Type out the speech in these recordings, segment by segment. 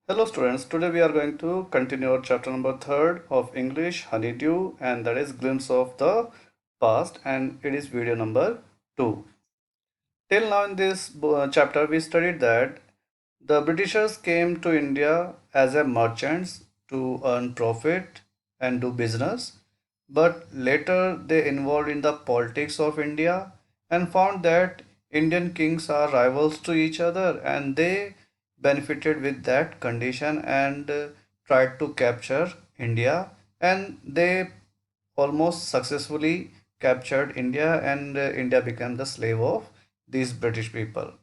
Hello students, today we are going to continue our chapter number 3rd of English Honeydew, and that is Glimpse of the Past, and it is video number 2. Till now in this chapter we studied that the Britishers came to India as a merchants to earn profit and do business, but later they involved in the politics of India and found that Indian kings are rivals to each other, and they benefited with that condition and tried to capture India, and they almost successfully captured India, and India became the slave of these British people.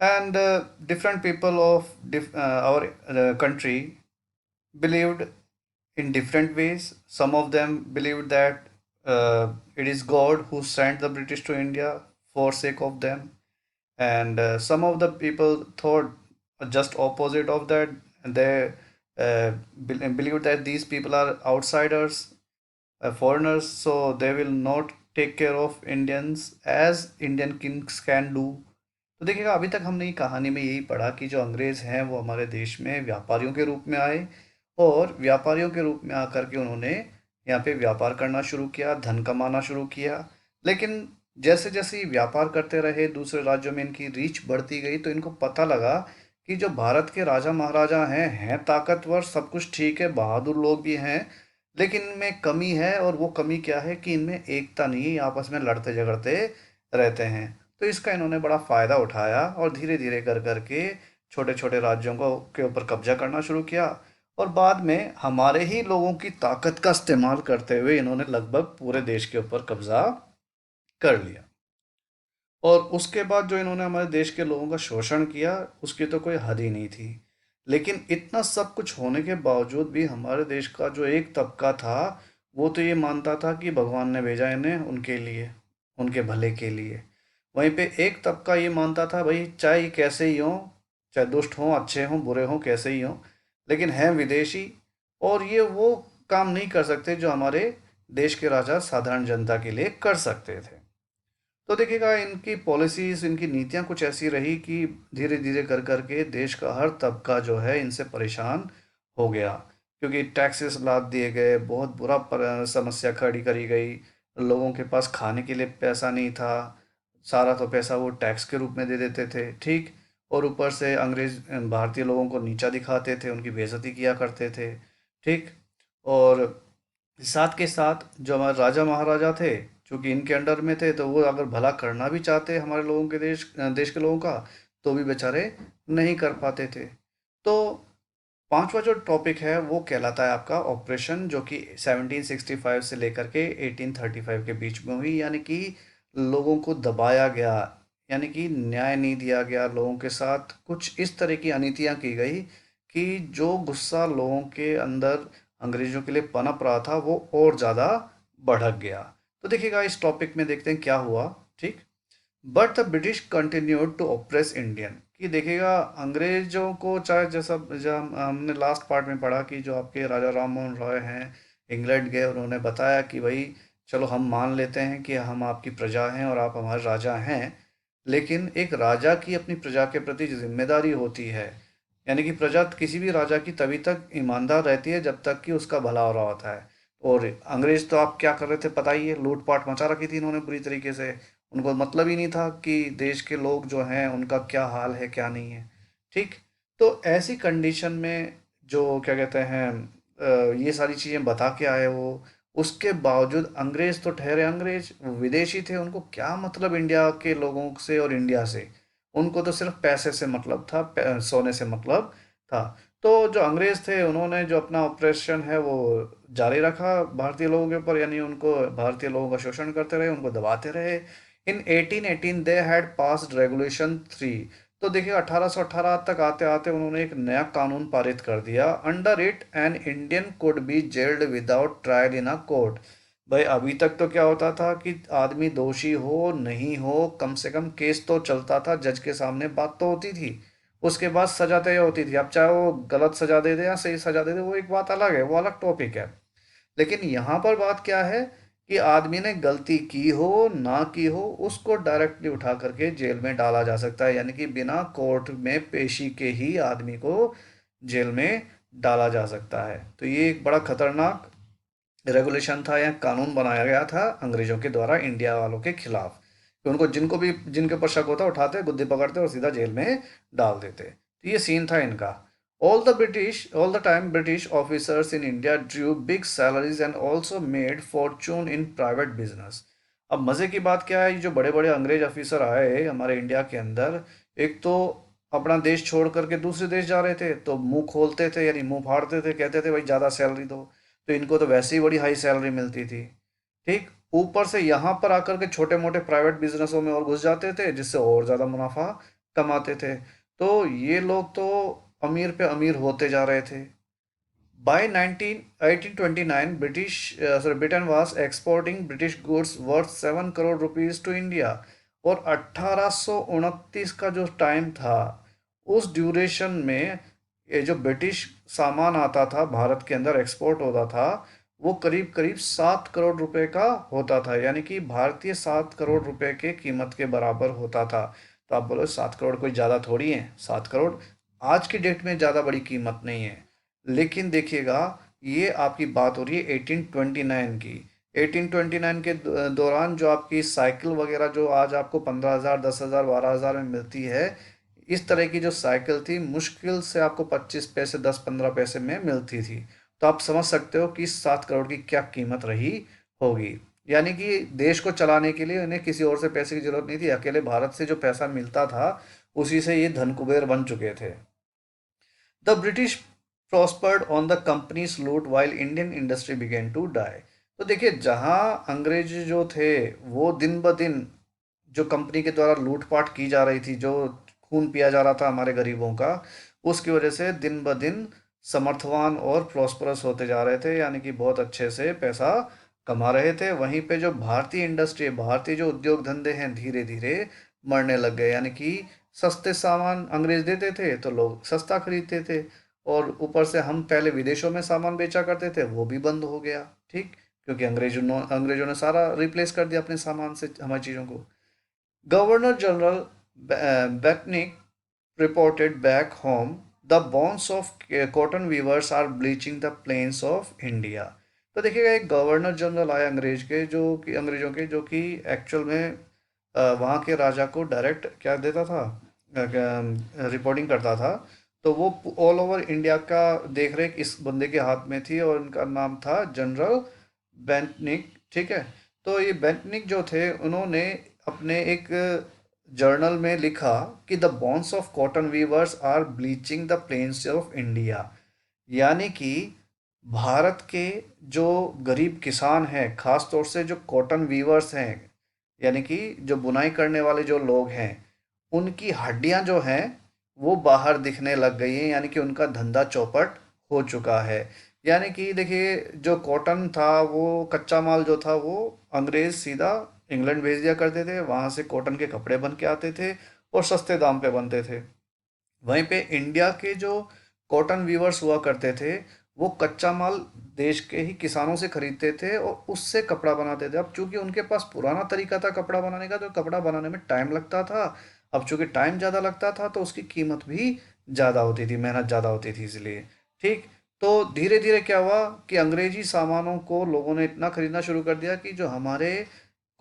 And different people of our country believed in different ways. Some of them believed that it is God who sent the British to India for sake of them, and some of the people thought just opposite of that. They believed that these people are outsiders, foreigners, so they will not take care of Indians as Indian kings can do. तो देखिएगा, अभी तक हमने ये कहानी में यही पढ़ा कि जो अंग्रेज हैं वो हमारे देश में व्यापारियों के रूप में आए, और व्यापारियों के रूप में आकर के उन्होंने यहाँ पे व्यापार करना शुरू किया, धन कमाना शुरू किया। लेकिन जैसे जैसे ये व्यापार करते रहे, दूसरे राज्यों में इनकी रीच बढ़ती गई, तो इनको पता लगा कि जो भारत के राजा महाराजा हैं ताकतवर, सब कुछ ठीक है, बहादुर लोग भी हैं, लेकिन इनमें कमी है। और वो कमी क्या है कि इनमें एकता नहीं है, आपस में लड़ते झगड़ते रहते हैं। तो इसका इन्होंने बड़ा फ़ायदा उठाया और धीरे धीरे कर करके छोटे छोटे राज्यों को के ऊपर कब्जा करना शुरू किया, और बाद में हमारे ही लोगों की ताकत का इस्तेमाल करते हुए इन्होंने लगभग पूरे देश के ऊपर कब्जा कर लिया। और उसके बाद जो इन्होंने हमारे देश के लोगों का शोषण किया, उसकी तो कोई हद ही नहीं थी। लेकिन इतना सब कुछ होने के बावजूद भी हमारे देश का जो एक तबका था, वो तो ये मानता था कि भगवान ने भेजा इन्हें उनके लिए, उनके भले के लिए। वहीं पे एक तबका ये मानता था, भाई चाहे ये कैसे ही हों, चाहे दुष्ट हों, अच्छे हों, बुरे हों, कैसे ही हों, लेकिन हैं विदेशी, और ये वो काम नहीं कर सकते जो हमारे देश के राजा साधारण जनता के लिए कर सकते थे। तो देखिएगा, इनकी पॉलिसीज, इनकी नीतियां कुछ ऐसी रही कि धीरे धीरे कर करके देश का हर तबका जो है इनसे परेशान हो गया, क्योंकि टैक्सेस लाद दिए गए, बहुत बुरा समस्या खड़ी करी गई। लोगों के पास खाने के लिए पैसा नहीं था, सारा तो पैसा वो टैक्स के रूप में दे देते थे, ठीक। और ऊपर से अंग्रेज भारतीय लोगों को नीचा दिखाते थे, उनकी बेइज्जती किया करते थे, ठीक। और साथ के साथ जो हमारे राजा महाराजा थे, चूंकि इनके अंडर में थे, तो वो अगर भला करना भी चाहते हमारे लोगों के देश के लोगों का, तो भी बेचारे नहीं कर पाते थे। तो पांचवा जो टॉपिक है वो कहलाता है आपका ऑपरेशन, जो कि 1765 से लेकर के 1835 के बीच में हुई, यानी कि लोगों को दबाया गया, यानी कि न्याय नहीं दिया गया। लोगों के साथ कुछ इस तरह की अनीतियां की गई कि जो गुस्सा लोगों के अंदर अंग्रेजों के लिए पनप रहा था, वो और ज़्यादा भड़क गया। तो देखिएगा, इस टॉपिक में देखते हैं क्या हुआ, ठीक। But the British continued to oppress Indian, कि देखिएगा अंग्रेजों को, चाहे जैसा जब हमने लास्ट पार्ट में पढ़ा कि जो आपके राजा राम मोहन रॉय हैं इंग्लैंड गए, उन्होंने बताया कि भाई चलो हम मान लेते हैं कि हम आपकी प्रजा हैं और आप हमारे राजा हैं, लेकिन एक राजा की अपनी प्रजा के प्रति जिम्मेदारी होती है। यानी कि प्रजा किसी भी राजा की तभी तक ईमानदार रहती है जब तक कि उसका भला हो रहा होता है। और अंग्रेज तो आप क्या कर रहे थे पता ही है, लूटपाट मचा रखी थी इन्होंने बुरी तरीके से। उनको मतलब ही नहीं था कि देश के लोग जो हैं उनका क्या हाल है क्या नहीं है, ठीक। तो ऐसी कंडीशन में जो क्या कहते हैं, ये सारी चीज़ें बता के आए वो, उसके बावजूद अंग्रेज तो ठहरे अंग्रेज, वो विदेशी थे, उनको क्या मतलब इंडिया के लोगों से और इंडिया से। उनको तो सिर्फ पैसे से मतलब था, सोने से मतलब था। तो जो अंग्रेज थे उन्होंने जो अपना ऑपरेशन है वो जारी रखा भारतीय लोगों के ऊपर, यानी उनको भारतीय लोगों का शोषण करते रहे, उनको दबाते रहे। इन 1818 दे हैड पास्ड रेगुलेशन 3। तो देखिए 1818 तक आते आते उन्होंने एक नया कानून पारित कर दिया। Under it an Indian could be gelled without trial in a court. भाई अभी तक तो क्या होता था कि आदमी दोषी हो नहीं हो, कम से कम केस तो चलता था, जज के सामने बात तो होती थी, उसके बाद सजा तय होती थी। अब चाहे वो गलत सजा दे दे या सही सजा दे दे, वो एक बात अलग है, वो अलग टॉपिक है। लेकिन यहाँ पर बात क्या है कि आदमी ने गलती की हो ना की हो, उसको डायरेक्टली उठा करके जेल में डाला जा सकता है, यानी कि बिना कोर्ट में पेशी के ही आदमी को जेल में डाला जा सकता है। तो ये एक बड़ा खतरनाक रेगुलेशन था या कानून बनाया गया था अंग्रेजों के द्वारा इंडिया वालों के खिलाफ, कि उनको जिनको भी जिनके ऊपर शक होता उठाते, गुद्दी पकड़ते और सीधा जेल में डाल देते। तो ये सीन था इनका। All the time British officers in India Drew big salaries and also made Fortune in private business. अब मज़े की बात क्या है, ये जो बड़े बड़े अंग्रेज ऑफिसर आए हमारे इंडिया के अंदर, एक तो अपना देश छोड़ करके दूसरे देश जा रहे थे तो मुंह खोलते थे, यानी मुंह फाड़ते थे, कहते थे भाई ज़्यादा सैलरी दो। तो इनको तो वैसे ही बड़ी हाई सैलरी मिलती थी। ठीक, ऊपर से यहाँ पर आकर के छोटे मोटे प्राइवेट बिजनेसों में और घुस जाते थे, जिससे और ज़्यादा मुनाफा कमाते थे। तो ये लोग तो अमीर पे अमीर होते जा रहे थे। By 1829, Britain was exporting British goods worth 7 crore rupees to India। और 1829 का जो टाइम था, उस ड्यूरेशन में ये जो ब्रिटिश सामान आता था भारत के अंदर एक्सपोर्ट होता था, वो करीब करीब 7 करोड़ रुपए का होता था, यानी कि भारतीय 7 करोड़ रुपए के कीमत के बराबर होता था। तो आप बोलो 7 करोड़ कोई ज़्यादा थोड़ी है, 7 करोड़ आज की डेट में ज़्यादा बड़ी कीमत नहीं है। लेकिन देखिएगा, ये आपकी बात हो रही है 1829 की। 1829 के दौरान जो आपकी साइकिल वगैरह जो आज आपको 15,000, 10,000, 12,000 में मिलती है, इस तरह की जो साइकिल थी मुश्किल से आपको 25 पैसे, 10-15 पैसे में मिलती थी। तो आप समझ सकते हो कि 7 करोड़ की क्या कीमत रही होगी। यानी कि देश को चलाने के लिए उन्हें किसी और से पैसे की जरूरत नहीं थी, अकेले भारत से जो पैसा मिलता था उसी से ये धन कुबेर बन चुके थे। The British prospered on the company's loot while Indian industry began to die। तो देखिए, जहां अंग्रेज जो थे वो दिन ब दिन जो कंपनी के द्वारा लूटपाट की जा रही थी, जो खून पिया जा रहा था हमारे गरीबों का, उसकी वजह से दिन ब दिन समर्थवान और प्रॉस्परस होते जा रहे थे, यानी कि बहुत अच्छे से पैसा कमा रहे थे। वहीं पे जो भारतीय इंडस्ट्री, भारतीय जो उद्योग धंधे हैं, धीरे धीरे मरने लग गए। यानी कि सस्ते सामान अंग्रेज देते थे तो लोग सस्ता खरीदते थे, और ऊपर से हम पहले विदेशों में सामान बेचा करते थे, वो भी बंद हो गया। ठीक, क्योंकि अंग्रेजों ने सारा रिप्लेस कर दिया अपने सामान से हमारी चीज़ों को। Governor general Batnik reported back home, the bonds of cotton weavers are bleaching the plains of India। तो देखिएगा, एक गवर्नर जनरल आए अंग्रेज के, जो कि अंग्रेजों के, जो कि एक्चुअल में वहाँ के राजा को डायरेक्ट क्या देता था, रिपोर्टिंग करता था। तो वो ऑल ओवर इंडिया का देख रेख इस बंदे के हाथ में थी, और उनका नाम था जनरल बेंटनिक। ठीक है, तो ये बेंटनिक जो थे, उन्होंने अपने एक जर्नल में लिखा कि the bones of cotton weavers are bleaching the plains of India. यानी कि भारत के जो गरीब किसान हैं, खास तौर से जो कॉटन वीवर्स हैं, यानी कि जो बुनाई करने वाले जो लोग हैं, उनकी हड्डियां जो हैं वो बाहर दिखने लग गई हैं, यानी कि उनका धंधा चौपट हो चुका है। यानी कि देखिए, जो कॉटन था, वो कच्चा माल जो था, वो अंग्रेज सीधा इंग्लैंड भेज दिया करते थे, वहाँ से कॉटन के कपड़े बन के आते थे और सस्ते दाम पे बनते थे। वहीं पे इंडिया के जो कॉटन वीवर्स हुआ करते थे, वो कच्चा माल देश के ही किसानों से खरीदते थे और उससे कपड़ा बनाते थे। अब चूंकि उनके पास पुराना तरीका था कपड़ा बनाने का, तो कपड़ा बनाने में टाइम लगता था। अब चूंकि टाइम ज़्यादा लगता था तो उसकी कीमत भी ज़्यादा होती थी, मेहनत ज़्यादा होती थी, इसलिए। ठीक, तो धीरे धीरे क्या हुआ कि अंग्रेजी सामानों को लोगों ने इतना खरीदना शुरू कर दिया कि जो हमारे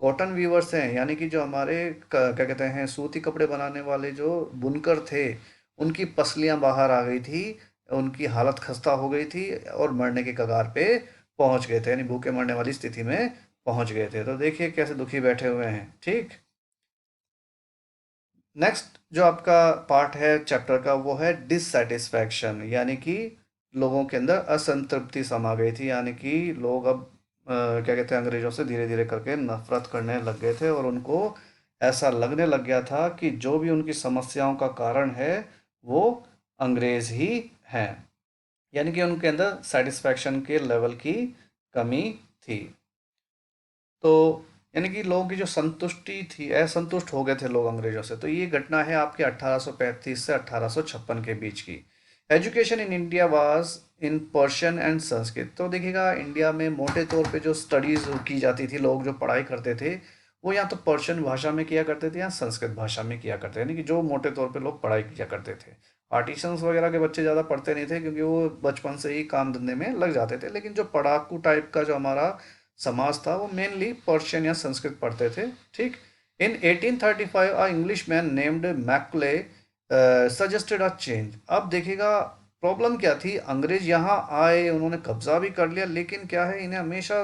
कॉटन वीवर्स हैं, यानी कि जो हमारे क्या कहते हैं, सूती कपड़े बनाने वाले जो बुनकर थे, उनकी पसलियां बाहर आ गई थी, उनकी हालत खस्ता हो गई थी और मरने के कगार पे पहुंच गए थे, यानी भूखे मरने वाली स्थिति में पहुंच गए थे। तो देखिए कैसे दुखी बैठे हुए हैं। ठीक, नेक्स्ट जो आपका पार्ट है चैप्टर का, वो है डिससेटिस्फैक्शन, यानी कि लोगों के अंदर असंतृप्ति समा गई थी। यानी कि लोग अब क्या कहते हैं, अंग्रेजों से धीरे धीरे करके नफरत करने लग गए थे, और उनको ऐसा लगने लग गया था कि जो भी उनकी समस्याओं का कारण है वो अंग्रेज ही हैं। यानी कि उनके अंदर सेटिस्फैक्शन के लेवल की कमी थी। तो यानी कि लोगों की जो संतुष्टि थी, असंतुष्ट हो गए थे लोग अंग्रेजों से। तो ये घटना है आपके 1835 से 1856 के बीच की। Education in India was in Persian and Sanskrit. तो देखिएगा, इंडिया में मोटे तौर पे जो स्टडीज़ की जाती थी, लोग जो पढ़ाई करते थे, वो या तो पर्शियन भाषा में किया करते थे या संस्कृत भाषा में किया करते थे, यानी कि जो मोटे तौर पे लोग पढ़ाई किया करते थे। आर्टिशंस वगैरह के बच्चे ज़्यादा पढ़ते नहीं थे क्योंकि वो बचपन से ही काम धंधे में लग जाते थे, लेकिन जो पढ़ाकू टाइप का जो हमारा समाज था वो मेनली पर्शियन या संस्कृत पढ़ते थे। ठीक। In 1835 a Englishman named Macaulay suggested a change. अब देखिएगा प्रॉब्लम क्या थी, अंग्रेज यहाँ आए, उन्होंने कब्जा भी कर लिया, लेकिन क्या है, इन्हें हमेशा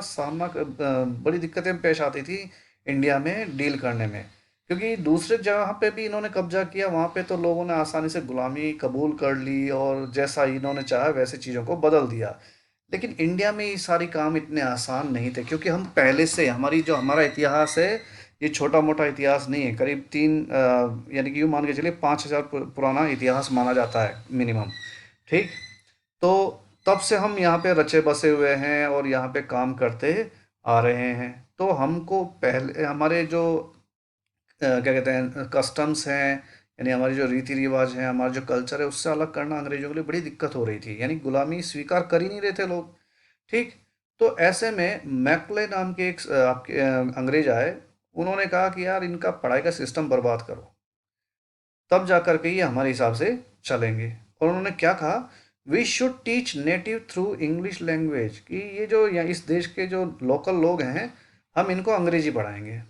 बड़ी दिक्कतें पेश आती थी इंडिया में डील करने में, क्योंकि दूसरे जगह पे भी इन्होंने कब्जा किया, वहाँ पे तो लोगों ने आसानी से गुलामी कबूल कर ली और जैसा इन्होंने चाहा वैसे चीज़ों को बदल दिया। लेकिन इंडिया में ये सारी काम इतने आसान नहीं थे, क्योंकि हम पहले से हमारी जो हमारा इतिहास है, ये छोटा मोटा इतिहास नहीं है, करीब यानी कि यूँ मान के चलिए 5,000 पुराना इतिहास माना जाता है मिनिमम। ठीक। तो तब से हम यहाँ पे रचे बसे हुए हैं और यहाँ पे काम करते आ रहे हैं। तो हमको पहले हमारे जो क्या कहते हैं कस्टम्स हैं, यानी हमारी जो रीति रिवाज हैं, हमारा जो कल्चर है, उससे अलग करना अंग्रेजों के लिए बड़ी दिक्कत हो रही थी, यानी गुलामी स्वीकार कर ही नहीं रहे थे लोग। ठीक। तो ऐसे में मैकले नाम के एक आपके अंग्रेज आए, उन्होंने कहा कि यार इनका पढ़ाई का सिस्टम बर्बाद करो, तब जा कर के ये हमारे हिसाब से चलेंगे। और उन्होंने क्या कहा, we should teach native through English language, कि ये जो यहाँ इस देश के जो लोकल लोग हैं, हम इनको अंग्रेजी पढ़ाएंगे।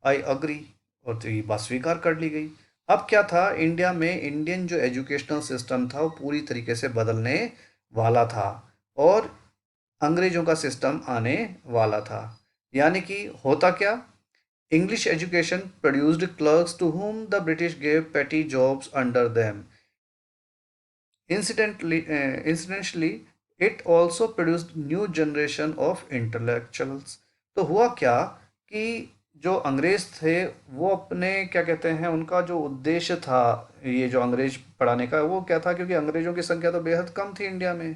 I agree. और तो ये बात स्वीकार कर ली गई। अब क्या था, इंडिया में इंडियन जो एजुकेशनल सिस्टम था वो पूरी तरीके से बदलने वाला था और अंग्रेजों का सिस्टम आने वाला था। यानी कि होता क्या, English education produced clerks to whom the British gave petty jobs under them. Incidentally, it also produced new generation of intellectuals. तो हुआ क्या कि जो अंग्रेज थे वो अपने क्या कहते हैं, उनका जो उद्देश्य था ये जो अंग्रेज पढ़ाने का, वो क्या था, क्योंकि अंग्रेजों की संख्या तो बेहद कम थी इंडिया में,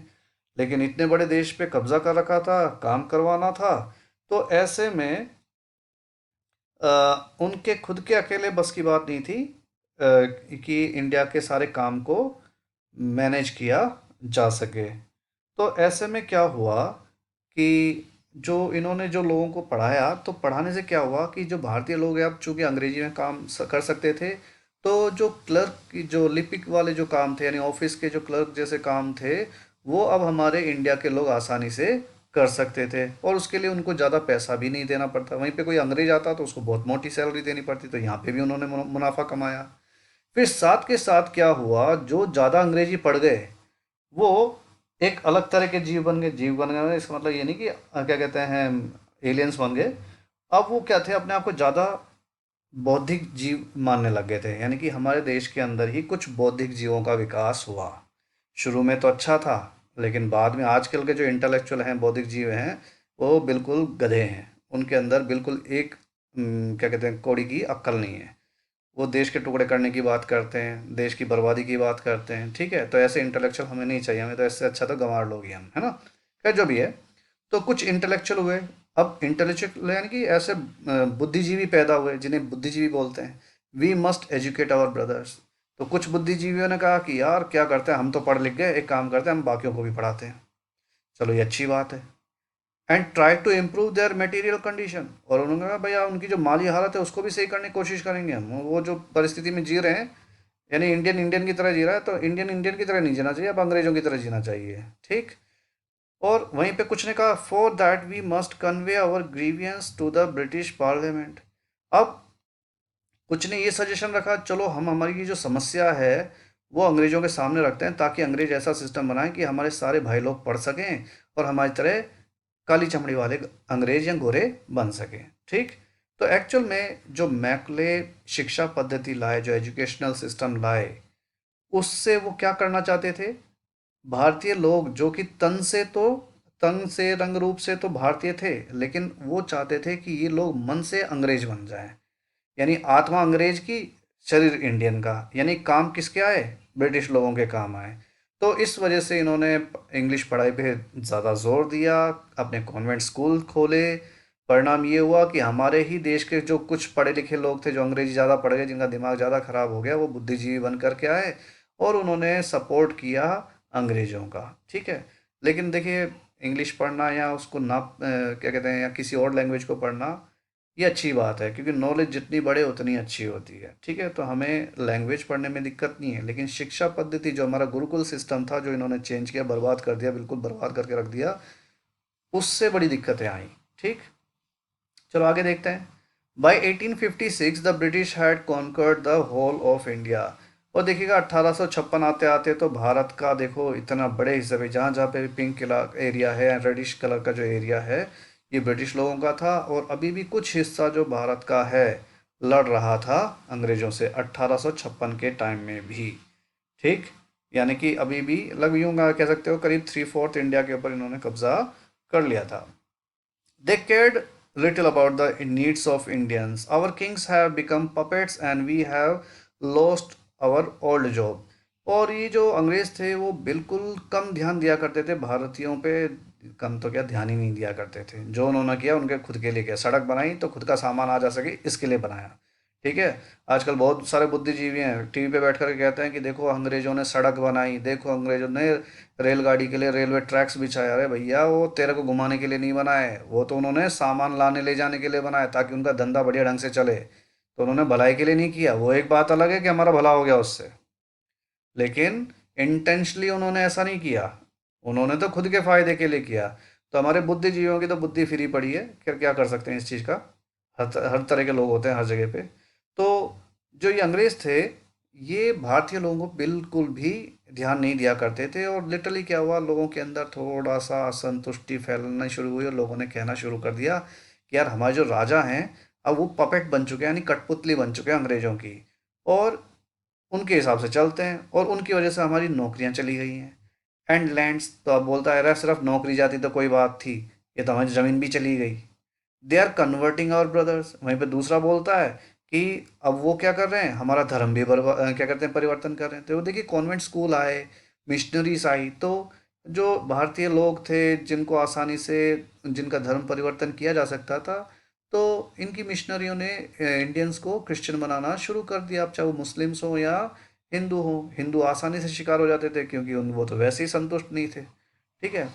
लेकिन इतने बड़े देश पे कब्जा कर रखा था, काम करवाना था। तो ऐसे में उनके खुद के अकेले बस की बात नहीं थी कि इंडिया के सारे काम को मैनेज किया जा सके। तो ऐसे में क्या हुआ कि जो इन्होंने जो लोगों को पढ़ाया, तो पढ़ाने से क्या हुआ कि जो भारतीय लोग हैं, अब चूंकि अंग्रेजी में काम कर सकते थे, तो जो क्लर्क की जो लिपिक वाले जो काम थे, यानी ऑफिस के जो क्लर्क जैसे काम थे, वो अब हमारे इंडिया के लोग आसानी से कर सकते थे, और उसके लिए उनको ज़्यादा पैसा भी नहीं देना पड़ता। वहीं पे कोई अंग्रेज आता तो उसको बहुत मोटी सैलरी देनी पड़ती, तो यहाँ पे भी उन्होंने मुनाफा कमाया। फिर साथ के साथ क्या हुआ, जो ज़्यादा अंग्रेजी पढ़ गए वो एक अलग तरह के जीव बन गए। इसका मतलब ये नहीं कि क्या कहते हैं एलियंस बन गए। अब वो क्या थे, अपने आप को ज़्यादा बौद्धिक जीव मानने लग गए थे, यानी कि हमारे देश के अंदर ही कुछ बौद्धिक जीवों का विकास हुआ। शुरू में तो अच्छा था, लेकिन बाद में आजकल के जो इंटेलेक्चुअल हैं, बौद्धिक जीव हैं, वो बिल्कुल गधे हैं। उनके अंदर बिल्कुल एक क्या कहते हैं कौड़ी की अक्ल नहीं है। वो देश के टुकड़े करने की बात करते हैं, देश की बर्बादी की बात करते हैं। ठीक है, तो ऐसे इंटेलेक्चुअल हमें नहीं चाहिए, हमें तो इससे अच्छा तो गंवार लोग ही हम, है ना। खैर जो भी है, तो कुछ इंटेलेक्चुअल हुए। अब इंटेलेक्चुअल यानी कि ऐसे बुद्धिजीवी पैदा हुए जिन्हें बुद्धिजीवी बोलते हैं। We must educate our brothers. तो कुछ बुद्धिजीवियों ने कहा कि यार क्या करते हैं, हम तो पढ़ लिख गए, एक काम करते हैं हम बाकियों को भी पढ़ाते हैं। चलो ये अच्छी बात है। And try to improve their material condition. और उन्होंने कहा भैया उनकी जो माली हालत है उसको भी सही करने की कोशिश करेंगे हम। वो जो परिस्थिति में जी रहे हैं, यानी इंडियन इंडियन की तरह जी रहा है, तो इंडियन इंडियन की तरह नहीं जीना चाहिए, अब अंग्रेजों की तरह जीना चाहिए। ठीक। और वहीं पे कुछ ने कहा, for that we must convey our grievances to the British parliament. अब कुछ ने ये सजेशन रखा, चलो हम हमारी ये जो समस्या है वो अंग्रेजों के सामने रखते हैं, ताकि अंग्रेज ऐसा सिस्टम बनाएं कि हमारे सारे भाई लोग पढ़ सकें और हमारी तरह काली चमड़ी वाले अंग्रेज या गोरे बन सकें। ठीक। तो एक्चुअल में जो मैकले शिक्षा पद्धति लाए, जो एजुकेशनल सिस्टम लाए, उससे वो क्या करना चाहते थे, भारतीय लोग जो कि तन से रंग रूप से तो भारतीय थे, लेकिन वो चाहते थे कि ये लोग मन से अंग्रेज बन जाएं। यानी आत्मा अंग्रेज की, शरीर इंडियन का, यानी काम किसके आए, ब्रिटिश लोगों के काम आए। तो इस वजह से इन्होंने इंग्लिश पढ़ाई पे ज़्यादा जोर दिया, अपने कॉन्वेंट स्कूल खोले। परिणाम ये हुआ कि हमारे ही देश के जो कुछ पढ़े लिखे लोग थे, जो अंग्रेजी ज़्यादा पढ़ गए, जिनका दिमाग ज़्यादा खराब हो गया, वो बुद्धिजीवी बन करके आए और उन्होंने सपोर्ट किया अंग्रेज़ों का। ठीक है। लेकिन देखिए, इंग्लिश पढ़ना या उसको ना क्या कहते हैं, या किसी और लैंग्वेज को पढ़ना, ये अच्छी बात है, क्योंकि नॉलेज जितनी बढ़े उतनी अच्छी होती है। ठीक है, तो हमें लैंग्वेज पढ़ने में दिक्कत नहीं है, लेकिन शिक्षा पद्धति जो हमारा गुरुकुल सिस्टम था, जो इन्होंने चेंज किया, बर्बाद कर दिया, बिल्कुल बर्बाद करके रख दिया, उससे बड़ी दिक्कतें आई। ठीक, चलो आगे देखते हैं। By 1856 the British had conquered the whole of India. और देखिएगा 1856 आते आते तो भारत का देखो इतना बड़े हिस्से पे, जहाँ जहाँ पे पिंक कलर एरिया है, रेडिश कलर का जो एरिया है, ये ब्रिटिश लोगों का था। और अभी भी कुछ हिस्सा जो भारत का है लड़ रहा था अंग्रेजों से 1856 के टाइम में भी। ठीक, यानी कि अभी भी लगभग यूं कह सकते हो करीब 3/4 इंडिया के ऊपर इन्होंने कब्जा कर लिया था। They cared little about the needs of Indians. Our kings have become puppets and we have lost our old job. और ये जो अंग्रेज थे वो बिल्कुल कम ध्यान दिया करते थे भारतीयों पे। कम तो क्या, ध्यान ही नहीं दिया करते थे। जो उन्होंने किया उनके खुद के लिए किया। सड़क बनाई तो खुद का सामान आ जा सके इसके लिए बनाया। ठीक है, आजकल बहुत सारे बुद्धिजीवी हैं टीवी पे बैठ कर के कहते हैं कि देखो अंग्रेजों ने सड़क बनाई, देखो अंग्रेजों ने रेलगाड़ी के लिए रेलवे ट्रैक्स बिछाया। अरे भैया, वो तेरे को घुमाने के लिए नहीं बनाए, वो तो उन्होंने सामान लाने ले जाने के लिए बनाया, ताकि उनका धंधा बढ़िया ढंग से चले। तो उन्होंने भलाई के लिए नहीं किया। वो एक बात अलग है कि हमारा भला हो गया उससे, लेकिन इंटेंशनली उन्होंने ऐसा नहीं किया। उन्होंने तो खुद के फायदे के लिए किया। तो हमारे बुद्धिजीवियों की तो बुद्धि फ्री पड़ी है, फिर क्या कर सकते हैं इस चीज़ का। हर तरह के लोग होते हैं हर जगह पे। तो जो ये अंग्रेज थे, ये भारतीय लोगों को बिल्कुल भी ध्यान नहीं दिया करते थे। और लिटरली क्या हुआ, लोगों के अंदर थोड़ा सा असंतुष्टि फैलना शुरू हुई और लोगों ने कहना शुरू कर दिया कि यार हमारे जो राजा हैं अब वो पपेट बन चुके हैं, यानी कठपुतली बन चुके हैं अंग्रेजों की। और उनके हिसाब से चलते हैं और उनकी वजह से हमारी नौकरियां चली गई हैं। एंड लैंड्स, तो अब बोलता है सिर्फ नौकरी जाती तो कोई बात थी, ये तो हमारी ज़मीन भी चली गई। They are converting our brothers. वहीं पे दूसरा बोलता है कि अब वो क्या कर रहे हैं, हमारा धर्म भी क्या करते हैं, परिवर्तन कर रहे हैं। तो वो देखिए कॉन्वेंट स्कूल आए, मिशनरीज आई, तो जो भारतीय लोग थे जिनको आसानी से जिनका धर्म परिवर्तन किया जा सकता था, तो इनकी मिशनरियों ने इंडियंस को क्रिश्चियन बनाना शुरू कर दिया। अब चाहे वो मुस्लिम्स हो या हिंदू हो, हिंदू आसानी से शिकार हो जाते थे क्योंकि उन वो तो वैसे ही संतुष्ट नहीं थे। ठीक है,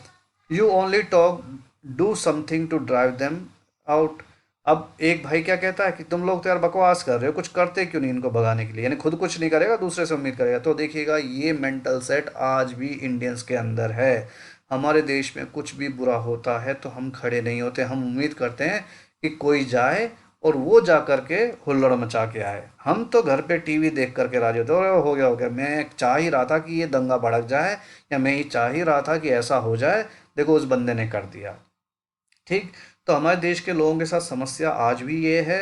you only talk, do something to drive them out. अब एक भाई क्या कहता है कि तुम लोग तो यार बकवास कर रहे हो, कुछ करते क्यों नहीं इनको भगाने के लिए, यानी खुद कुछ नहीं करेगा दूसरे से उम्मीद करेगा। तो देखिएगा ये मेंटल सेट आज भी इंडियंस के अंदर है। हमारे देश में कुछ भी बुरा होता है तो हम खड़े नहीं होते, हम उम्मीद करते हैं कि कोई जाए और वो जा करके हुल्लड़ मचा के आए। हम तो घर पे टीवी देख करके राजी होते, और हो गया हो गया, मैं चाह ही रहा था कि ये दंगा भड़क जाए, या मैं ही चाह ही रहा था कि ऐसा हो जाए, देखो उस बंदे ने कर दिया। ठीक, तो हमारे देश के लोगों के साथ समस्या आज भी ये है।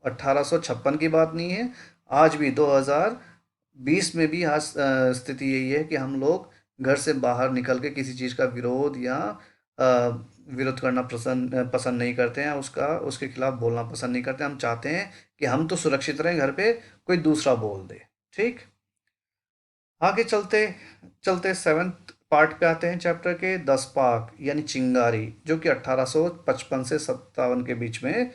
1856 की बात नहीं है, आज भी 2020 में भी आज स्थिति यही है कि हम लोग घर से बाहर निकल के किसी चीज़ का विरोध या विरोध करना पसंद पसंद नहीं करते हैं, उसका उसके खिलाफ बोलना पसंद नहीं करते। हम चाहते हैं कि हम तो सुरक्षित रहें घर पे, कोई दूसरा बोल दे। ठीक, आगे चलते चलते 7th पार्ट पे आते हैं चैप्टर के। 10 पाक यानी चिंगारी, जो कि 1855 से 57 के बीच में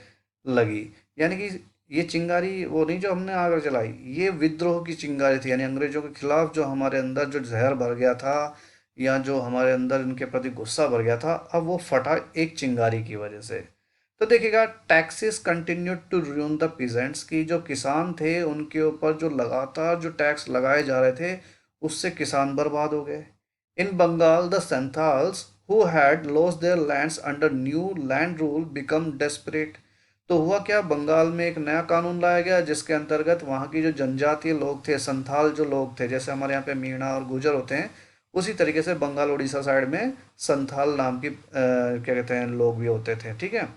लगी। यानी कि ये चिंगारी वो नहीं जो हमने आगे चलाई, ये विद्रोह की चिंगारी थी, यानी अंग्रेजों के खिलाफ जो हमारे अंदर जो जहर भर गया था, या जो हमारे अंदर इनके प्रति गुस्सा भर गया था, अब वो फटा एक चिंगारी की वजह से। तो देखिएगा, taxes continued to ruin the peasants, की जो किसान थे उनके ऊपर जो लगातार जो टैक्स लगाए जा रहे थे उससे किसान बर्बाद हो गए। In Bengal the Santhals who had lost their lands under new land rule become desperate. तो हुआ क्या, बंगाल में एक नया कानून लाया गया जिसके अंतर्गत वहाँ की जो जनजातीय लोग थे, संथाल जो लोग थे, जैसे हमारे यहाँ पे मीणा और गुजर होते हैं, उसी तरीके से बंगाल उड़ीसा साइड में संथाल नाम की क्या कहते हैं लोग भी होते थे। ठीक है,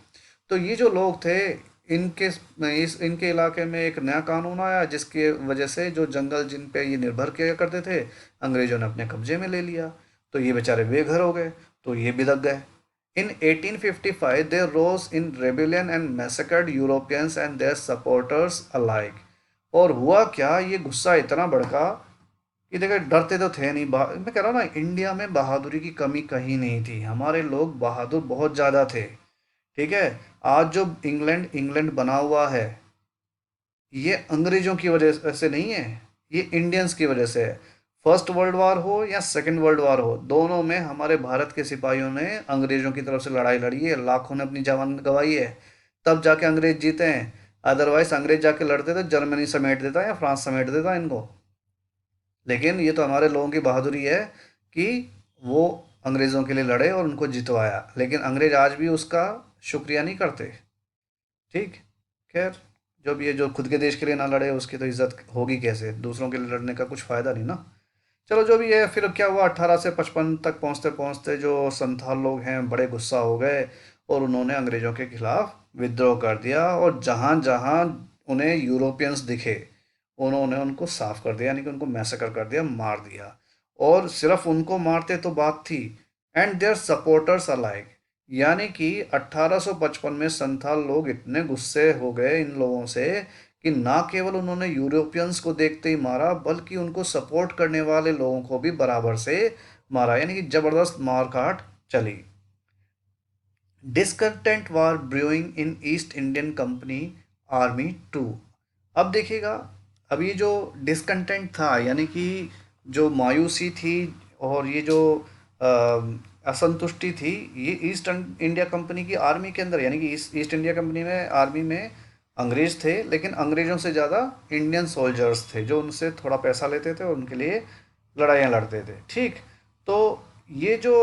तो ये जो लोग थे, इनके इनके इलाके में एक नया कानून आया जिसकी वजह से जो जंगल जिन पे ये निर्भर किया करते थे, अंग्रेजों ने अपने कब्जे में ले लिया। तो ये बेचारे बेघर हो गए, तो ये बिदक गए। In 1855 they rose in rebellion and massacred Europeans and their supporters alike. और हुआ क्या, ये गुस्सा इतना भड़का कि देखो डरते तो थे नहीं। मैं कह रहा हूँ ना, इंडिया में बहादुरी की कमी कहीं नहीं थी, हमारे लोग बहादुर बहुत ज़्यादा थे। ठीक है, आज जो इंग्लैंड इंग्लैंड बना हुआ है, ये अंग्रेजों की वजह से नहीं है, ये इंडियंस की वजह से है। फर्स्ट वर्ल्ड वार हो या सेकंड वर्ल्ड वार हो, दोनों में हमारे भारत के सिपाहियों ने अंग्रेजों की तरफ से लड़ाई लड़ी है, लाखों ने अपनी जान गंवाई है। तब जाके अंग्रेज जीते हैं। अदरवाइज अंग्रेज जाके लड़ते तो जर्मनी समेट देता या फ्रांस समेट देता इनको। लेकिन ये तो हमारे लोगों की बहादुरी है कि वो अंग्रेज़ों के लिए लड़े और उनको जितवाया, लेकिन अंग्रेज आज भी उसका शुक्रिया नहीं करते। ठीक। खैर, जो भी है, जो खुद के देश के लिए ना लड़े उसकी तो इज्जत होगी कैसे, दूसरों के लिए लड़ने का कुछ फ़ायदा नहीं ना। चलो जो भी है, फिर क्या हुआ, 18 से 55 तक पहुंचते पहुंचते जो संथाल लोग हैं बड़े गुस्सा हो गए और उन्होंने अंग्रेजों के खिलाफ विद्रोह कर दिया, और जहां जहां उन्हें यूरोपियंस दिखे उन्होंने उनको साफ कर दिया, यानी कि उनको मैसेकर कर दिया, मार दिया। और सिर्फ उनको मारते तो बात थी, एंड देयर सपोर्टर्स अलाइक, यानी कि 1855 में संथाल लोग इतने गुस्से हो गए इन लोगों से कि ना केवल उन्होंने यूरोपियंस को देखते ही मारा, बल्कि उनको सपोर्ट करने वाले लोगों को भी बराबर से मारा, यानी कि जबरदस्त मारकाट चली। Discontent was brewing in East Indian company army too. अब देखिएगा, अब ये जो डिसकंटेंट था, यानी कि जो मायूसी थी और ये जो असंतुष्टि थी, ये ईस्ट इंडिया कंपनी की आर्मी के अंदर, यानी कि ईस्ट इंडिया कंपनी में आर्मी में अंग्रेज थे, लेकिन अंग्रेजों से ज़्यादा इंडियन सोल्जर्स थे जो उनसे थोड़ा पैसा लेते थे और उनके लिए लड़ाइयाँ लड़ते थे। ठीक। तो ये जो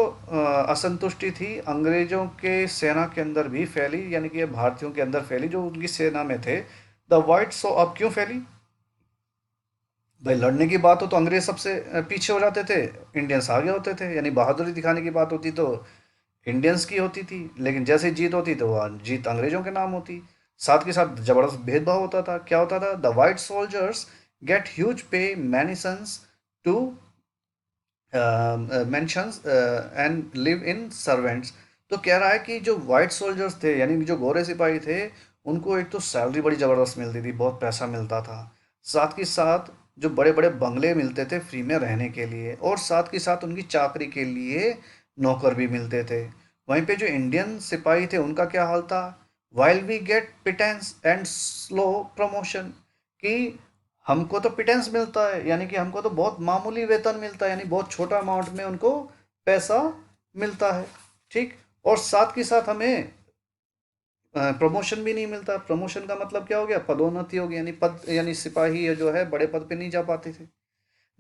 असंतुष्टि थी अंग्रेजों के सेना के अंदर भी फैली, यानी कि ये भारतीयों के अंदर फैली जो उनकी सेना में थे। द वाइट, सो अब क्यों फैली? भाई लड़ने की बात हो तो अंग्रेज सबसे पीछे हो जाते थे, इंडियंस आगे होते थे, यानी बहादुरी दिखाने की बात होती तो इंडियंस की होती थी, लेकिन जैसे ही जीत होती तो वह जीत अंग्रेजों के नाम होती। साथ के साथ जबरदस्त भेदभाव होता था। क्या होता था? The white soldiers get huge pay many sons to mansions and live in servants. तो कह रहा है कि जो वाइट सोल्जर्स थे, यानी कि जो गोरे सिपाही थे, उनको एक तो सैलरी बड़ी ज़बरदस्त मिलती थी, बहुत पैसा मिलता था। साथ के साथ जो बड़े बड़े बंगले मिलते थे फ्री में रहने के लिए, और साथ के साथ उनकी चाकरी के लिए नौकर भी मिलते थे। वहीं पे जो इंडियन सिपाही थे उनका क्या हाल था? While we get pittance and slow promotion, कि हमको तो पिटेंस मिलता है, यानी कि हमको तो बहुत मामूली वेतन मिलता है, यानी बहुत छोटा अमाउंट में उनको पैसा मिलता है। ठीक। और साथ के साथ हमें प्रमोशन भी नहीं मिलता। प्रमोशन का मतलब क्या हो गया? पदोन्नति हो गई, यानी पद, यानी सिपाही जो है बड़े पद पे नहीं जा पाते थे।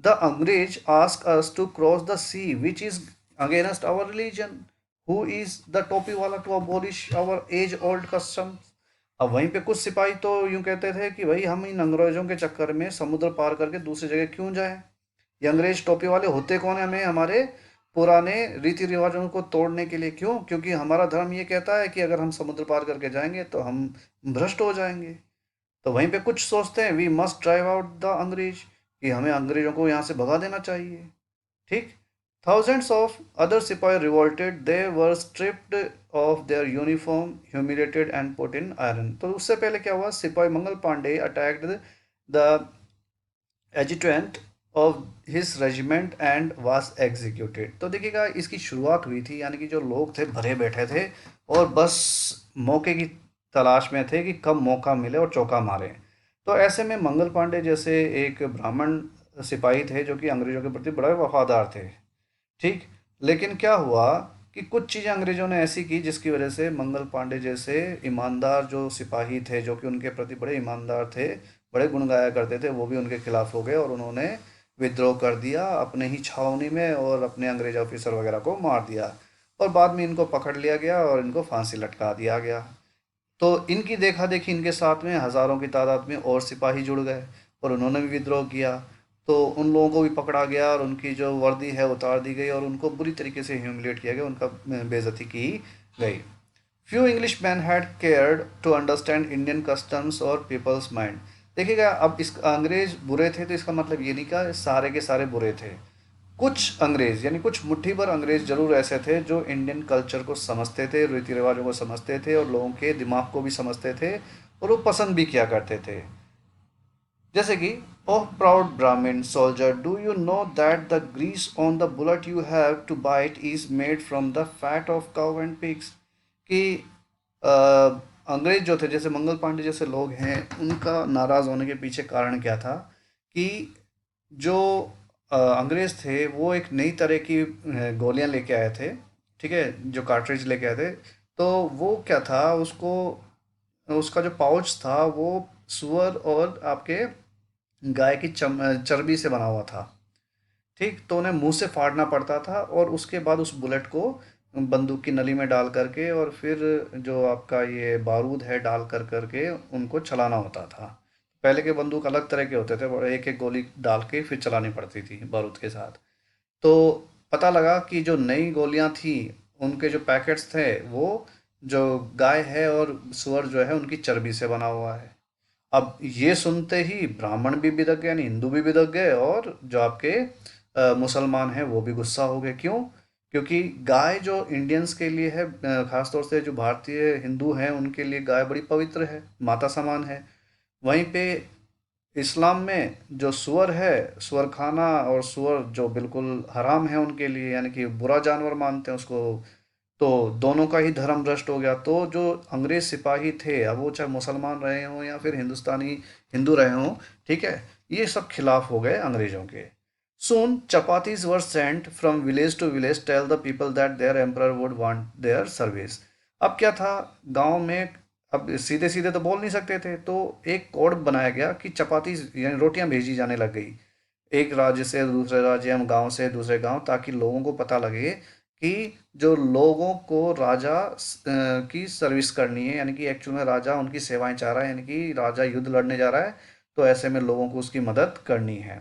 The Angrez ask us to cross the sea which is against our religion, who is the topi wala to abolish our age old custom. अब वहीं पे कुछ सिपाही तो यूं कहते थे कि भाई हम इन अंग्रेजों के चक्कर में समुद्र पार करके दूसरी जगह क्यों जाएं। ये अंग्रेज टोपी वाले होते कौन है? हमें हमारे पुराने रीति रिवाजों को तोड़ने के लिए। क्यों? क्योंकि हमारा धर्म ये कहता है कि अगर हम समुद्र पार करके जाएंगे तो हम भ्रष्ट हो जाएंगे। तो वहीं पे कुछ सोचते हैं we must drive out the Angrez, कि हमें अंग्रेजों को यहाँ से भगा देना चाहिए। ठीक। Thousands of other सिपाही revolted, they were stripped of their uniform, humiliated and put in iron। तो उससे पहले क्या हुआ? सिपाही Mangal Pandey attacked the adjutant of his regiment and was executed. तो देखिएगा, इसकी शुरुआत हुई थी, यानी कि जो लोग थे भरे बैठे थे और बस मौके की तलाश में थे कि कब मौका मिले और चौका मारे। तो ऐसे में मंगल पांडे जैसे एक ब्राह्मण सिपाही थे जो कि अंग्रेजों के प्रति बड़े वफादार थे। ठीक। लेकिन क्या हुआ कि कुछ चीज़ें अंग्रेजों ने ऐसी की जिसकी वजह से मंगल पांडे जैसे ईमानदार जो सिपाही थे, जो कि उनके प्रति बड़े ईमानदार थे, बड़े गुण गाया करते थे, वो भी उनके खिलाफ हो गए और उन्होंने विद्रोह कर दिया अपने ही छावनी में और अपने अंग्रेज ऑफिसर वगैरह को मार दिया। और बाद में इनको पकड़ लिया गया और इनको फांसी लटका दिया गया। तो इनकी देखा देखी इनके साथ में हजारों की तादाद में और सिपाही जुड़ गए और उन्होंने भी विद्रोह किया। तो उन लोगों को भी पकड़ा गया और उनकी जो वर्दी है उतार दी गई और उनको बुरी तरीके से ह्यूमिलेट किया गया, उनका बेइज्जती की गई। Few English man had cared to understand Indian customs और पीपल्स माइंड। देखिएगा, अब इस अंग्रेज बुरे थे तो इसका मतलब ये नहीं कि सारे के सारे बुरे थे। कुछ अंग्रेज, यानी कुछ मुट्ठी भर अंग्रेज जरूर ऐसे थे जो इंडियन कल्चर को समझते थे, रीति रिवाजों को समझते थे और लोगों के दिमाग को भी समझते थे और वो पसंद भी किया करते थे। जैसे कि, oh proud Brahmin soldier, do you know that the grease on the bullet you have to bite is made from the fat of cow and pigs. कि अ, अंग्रेज जो थे, जैसे मंगल पांडे जैसे लोग हैं, उनका नाराज होने के पीछे कारण क्या था? कि जो अंग्रेज थे वो एक नई तरह की गोलियां लेके आए थे। ठीक है, जो कार्ट्रिज लेके आए थे। तो वो क्या था, उसको उसका जो पाउच था वो सुअर और आपके गाय की चर्बी से बना हुआ था। ठीक, तो उन्हें मुंह से फाड़ना पड़ता था और उसके बाद उस बुलेट को बंदूक की नली में डाल करके और फिर जो आपका ये बारूद है डाल कर करके उनको चलाना होता था। पहले के बंदूक अलग तरह के होते थे और एक एक गोली डाल के फिर चलानी पड़ती थी बारूद के साथ। तो पता लगा कि जो नई गोलियां थी उनके जो पैकेट्स थे वो जो गाय है और सुअर जो है उनकी चर्बी से बना हुआ है। अब ये सुनते ही ब्राह्मण भी बिदक गए यानी हिंदू भी बिदक गए और जो आपके मुसलमान हैं वो भी गुस्सा हो गए। क्यों? क्योंकि गाय जो इंडियंस के लिए है, खास तौर से जो भारतीय हिंदू हैं उनके लिए गाय बड़ी पवित्र है, माता समान है। वहीं पे इस्लाम में जो सुअर है, सुअर खाना और सुअर जो बिल्कुल हराम है उनके लिए, यानी कि बुरा जानवर मानते हैं उसको। तो दोनों का ही धर्म भ्रष्ट हो गया। तो जो अंग्रेज सिपाही थे, अब वो चाहे मुसलमान रहे हों या फिर हिंदुस्तानी हिंदू रहे हों, ठीक है, ये सब खिलाफ हो गए अंग्रेजों के। Soon chapatis were sent from village to village tell the people that their emperor would want their service। अब क्या था, गांव में अब सीधे सीधे तो बोल नहीं सकते थे, तो एक कोड बनाया गया कि चपाती यानी रोटियां भेजी जाने लग गई एक राज्य से दूसरे राज्य, हम गांव से दूसरे गांव, ताकि लोगों को पता लगे कि जो लोगों को राजा की सर्विस करनी है, यानी कि एक्चुअल में राजा उनकी सेवाएं चाह रहा है, यानी कि राजा युद्ध लड़ने जा रहा है, तो ऐसे में लोगों को उसकी मदद करनी है।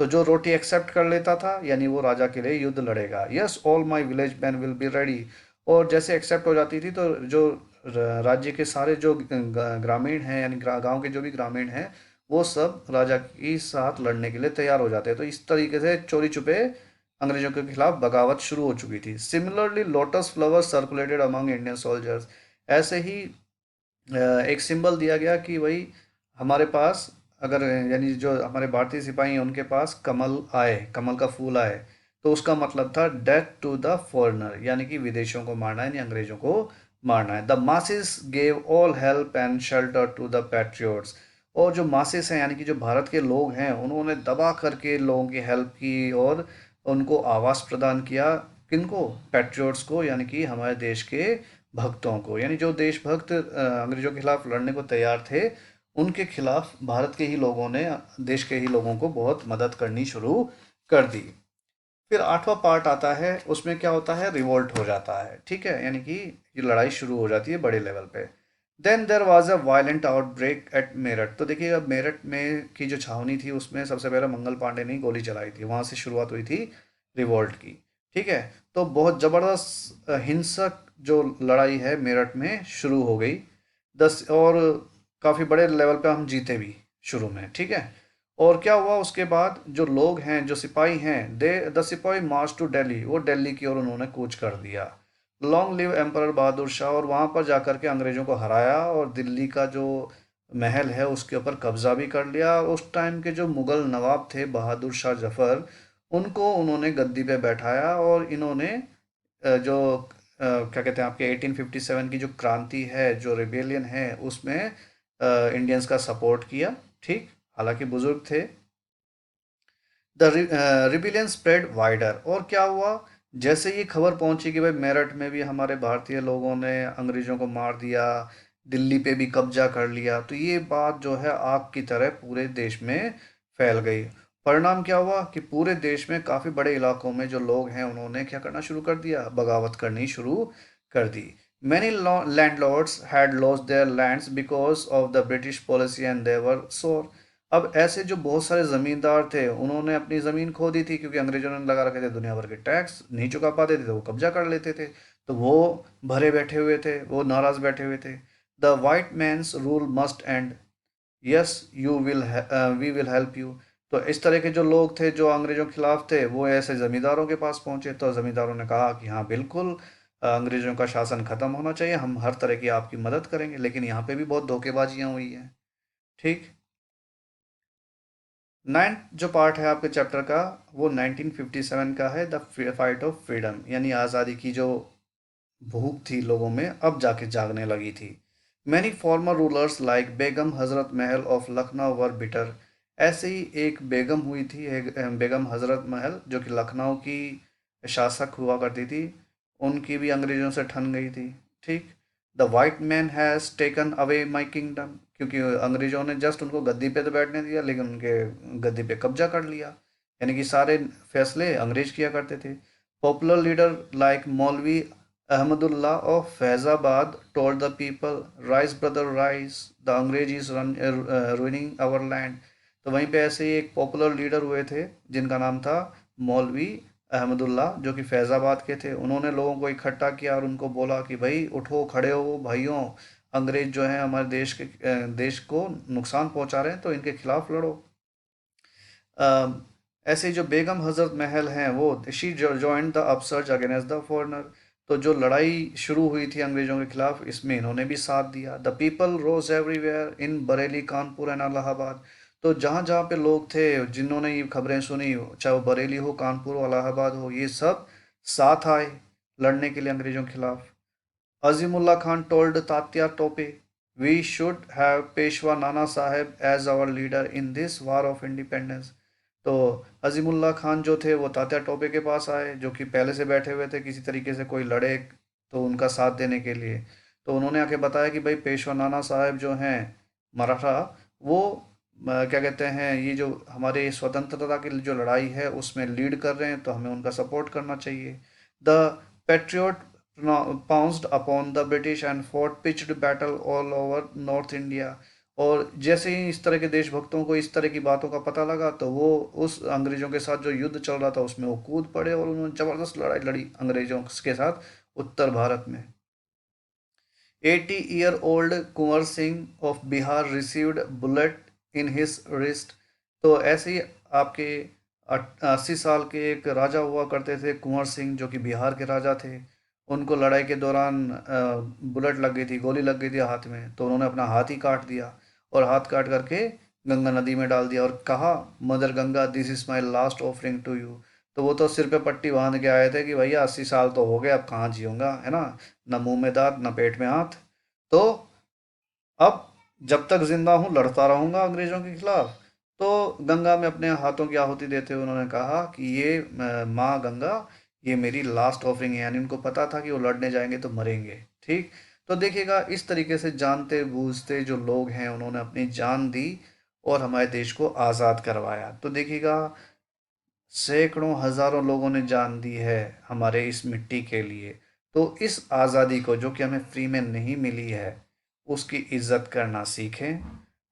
तो जो रोटी एक्सेप्ट कर लेता था यानी वो राजा के लिए युद्ध लड़ेगा। Yes all my village man will be ready. और जैसे एक्सेप्ट हो जाती थी तो जो राज्य के सारे जो ग्रामीण हैं यानी गांव के जो भी ग्रामीण हैं वो सब राजा के साथ लड़ने के लिए तैयार हो जाते हैं। तो इस तरीके से चोरी छुपे अंग्रेजों के खिलाफ बगावत शुरू हो चुकी थी। Similarly lotus flower circulated among Indian soldiers. ऐसे ही एक सिंबल दिया गया कि भाई हमारे पास अगर यानी जो हमारे भारतीय सिपाही हैं उनके पास कमल आए, कमल का फूल आए, तो उसका मतलब था डेथ टू द फॉरेनर, यानी कि विदेशियों को मारना है, यानी अंग्रेजों को मारना है। The masses gave all help and shelter to the patriots. और जो मासेस हैं यानी कि जो भारत के लोग हैं उन्होंने दबा करके लोगों की हेल्प की और उनको आवास प्रदान किया। किनको? पैट्रियोट्स को, यानी कि हमारे देश के भक्तों को। यानी जो देशभक्त अंग्रेजों के खिलाफ लड़ने को तैयार थे उनके खिलाफ भारत के ही लोगों ने, देश के ही लोगों को बहुत मदद करनी शुरू कर दी। फिर आठवां पार्ट आता है, उसमें क्या होता है, रिवोल्ट हो जाता है। ठीक है, यानी कि ये लड़ाई शुरू हो जाती है बड़े लेवल पे। Then there was a violent outbreak at Meerut. तो देखिए अब मेरठ में की जो छावनी थी उसमें सबसे पहले मंगल पांडे ने गोली चलाई थी, वहां से शुरुआत हुई थी रिवोल्ट की। ठीक है, तो बहुत जबरदस्त हिंसक जो लड़ाई है मेरठ में शुरू हो गई। दस और काफ़ी बड़े लेवल पे हम जीते भी शुरू में। ठीक है, और क्या हुआ उसके बाद, जो लोग हैं जो सिपाही हैं दे द सिपाही मार्च टू दिल्ली, वो दिल्ली की ओर उन्होंने कूच कर दिया। Long live emperor Bahadur Shah, और वहाँ पर जाकर के अंग्रेज़ों को हराया और दिल्ली का जो महल है उसके ऊपर कब्जा भी कर लिया। उस टाइम के जो मुग़ल नवाब थे बहादुर शाह जफ़र, उनको उन्होंने गद्दी पे बैठाया और इन्होंने जो क्या कहते हैं आपके 1857 की जो क्रांति है, जो रिबेलियन है, उसमें इंडियंस का सपोर्ट किया। ठीक, हालांकि बुजुर्ग थे। द रिबिलियन स्प्रेड वाइडर, और क्या हुआ, जैसे ये खबर पहुंची कि भाई मेरठ में भी हमारे भारतीय लोगों ने अंग्रेजों को मार दिया, दिल्ली पे भी कब्जा कर लिया, तो ये बात जो है आग की तरह पूरे देश में फैल गई। परिणाम क्या हुआ कि पूरे देश में काफ़ी बड़े इलाकों में जो लोग हैं उन्होंने क्या करना शुरू कर दिया, बगावत करनी शुरू कर दी। Many landlords had lost their lands because of the British policy and they were sore. अब ऐसे जो बहुत सारे ज़मींदार थे उन्होंने अपनी ज़मीन खो दी थी क्योंकि अंग्रेजों ने लगा रखे थे दुनिया भर के टैक्स, नहीं चुका पाते थे तो वो कब्जा कर लेते थे। तो वो भरे बैठे हुए थे, वो नाराज़ बैठे हुए थे। The white man's rule must end, yes you will, we will help you. तो इस तरह के जो लोग थे जो अंग्रेजों के खिलाफ थे वो ऐसे ज़मींदारों के पास पहुंचे, तो ज़मींदारों ने कहा कि हाँ बिल्कुल, अंग्रेजों का शासन ख़त्म होना चाहिए, हम हर तरह की आपकी मदद करेंगे। लेकिन यहाँ पे भी बहुत धोखेबाजियाँ हुई हैं। ठीक, नाइन्थ जो पार्ट है आपके चैप्टर का वो 1957 का है, द फाइट ऑफ फ्रीडम, यानी आज़ादी की जो भूख थी लोगों में अब जाके जागने लगी थी। Many farmer rulers like Begum Hazrat Mahal of Lucknow were bitter. ऐसे ही एक बेगम हुई थी, एक बेगम हजरत महल जो कि लखनऊ की शासक हुआ करती थी, उनकी भी अंग्रेजों से ठन गई थी। ठीक, the white man has taken away my kingdom, क्योंकि अंग्रेजों ने जस्ट उनको गद्दी पे तो बैठने दिया लेकिन उनके गद्दी पे कब्जा कर लिया, यानी कि सारे फैसले अंग्रेज किया करते थे। पॉपुलर लीडर लाइक मौलवी Ahmadullah of Faizabad told the people, rise brother rise, the अंग्रेज इज रूइनिंग आवर लैंड। तो वहीं पे ऐसे ही एक पॉपुलर लीडर हुए थे जिनका नाम था मौलवी अहमदुल्ला, जो कि फैज़ाबाद के थे। उन्होंने लोगों को इकट्ठा किया और उनको बोला कि भाई उठो, खड़े हो भाइयों, अंग्रेज जो हैं हमारे देश को नुकसान पहुंचा रहे हैं, तो इनके खिलाफ लड़ो। ऐसे जो बेगम हजरत महल हैं वो she joined the upsurge against the foreigner. तो जो लड़ाई शुरू हुई थी अंग्रेजों के खिलाफ, इसमें इन्होंने भी साथ दिया। The people rose everywhere in Bareilly, Kanpur and Allahabad. तो जहाँ जहाँ पे लोग थे जिन्होंने ये खबरें सुनी, चाहे वो बरेली हो, कानपुर हो, इलाहाबाद हो, ये सब साथ आए लड़ने के लिए अंग्रेजों के खिलाफ। Azimullah Khan told Tatya Tope, we should have Peshwa Nana Saheb as our leader in this war of independence. तो अजीमुल्ला खान जो थे वो तात्या टोपे के पास आए, जो कि पहले से बैठे हुए थे, किसी तरीके से कोई लड़े तो उनका साथ देने के लिए। तो उन्होंने आके बताया कि भाई पेशवा नाना साहेब जो हैं मराठा, वो क्या कहते हैं, ये जो हमारे स्वतंत्रता की जो लड़ाई है उसमें लीड कर रहे हैं, तो हमें उनका सपोर्ट करना चाहिए। The patriot pounced upon the British and fought pitched battle all over north India. और जैसे ही इस तरह के देशभक्तों को इस तरह की बातों का पता लगा, तो वो उस अंग्रेजों के साथ जो युद्ध चल रहा था उसमें वो कूद पड़े और उन्होंने ज़बरदस्त लड़ाई लड़ी अंग्रेजों के साथ उत्तर भारत में। 80-year-old Kunwar Singh of Bihar received bullet in his wrist. तो ऐसे ही आपके 80 साल के एक राजा हुआ करते थे कुंवर सिंह, जो कि बिहार के राजा थे। उनको लड़ाई के दौरान बुलेट लग गई थी, गोली लग गई थी हाथ में, तो उन्होंने अपना हाथ ही काट दिया और हाथ काट करके गंगा नदी में डाल दिया और कहा, mother Ganga this is my last offering to you. तो वो तो सिर पे पट्टी बांध के आए थे कि भैया 80 साल तो हो गए, अब कहाँ जीऊँगा, है ना, ना मुंह में दांत ना पेट में हाथ। तो अब जब तक जिंदा हूँ लड़ता रहूंगा अंग्रेजों के खिलाफ। तो गंगा में अपने हाथों की आहुति देते हुए उन्होंने कहा कि ये माँ गंगा, ये मेरी लास्ट ऑफरिंग है, यानी उनको पता था कि वो लड़ने जाएंगे तो मरेंगे। ठीक। तो देखिएगा इस तरीके से जानते बूझते जो लोग हैं उन्होंने अपनी जान दी और हमारे देश को आज़ाद करवाया। तो देखिएगा सैकड़ों हजारों लोगों ने जान दी है हमारे इस मिट्टी के लिए। तो इस आज़ादी को जो कि हमें फ्री में नहीं मिली है, उसकी इज्जत करना सीखें।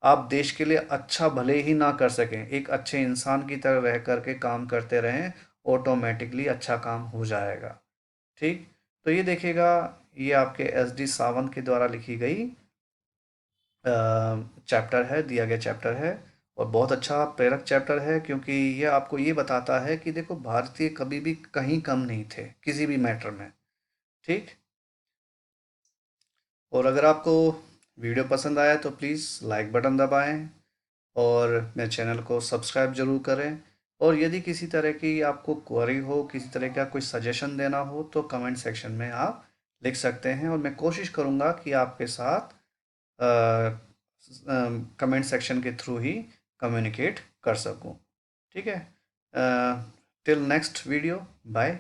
आप देश के लिए अच्छा भले ही ना कर सकें, एक अच्छे इंसान की तरह रह करके काम करते रहें, ऑटोमेटिकली अच्छा काम हो जाएगा। ठीक। तो ये देखिएगा, ये आपके SD सावंत के द्वारा लिखी गई चैप्टर है, दिया गया चैप्टर है। और बहुत अच्छा प्रेरक चैप्टर है, क्योंकि ये आपको ये बताता है कि देखो भारतीय कभी भी कहीं कम नहीं थे किसी भी मैटर में। ठीक। और अगर आपको वीडियो पसंद आया तो प्लीज़ लाइक बटन दबाएं और मेरे चैनल को सब्सक्राइब जरूर करें। और यदि किसी तरह की आपको क्वेरी हो, किसी तरह का कोई सजेशन देना हो, तो कमेंट सेक्शन में आप लिख सकते हैं और मैं कोशिश करूँगा कि आपके साथ कमेंट सेक्शन के थ्रू ही कम्युनिकेट कर सकूं। ठीक है। Till next video, bye.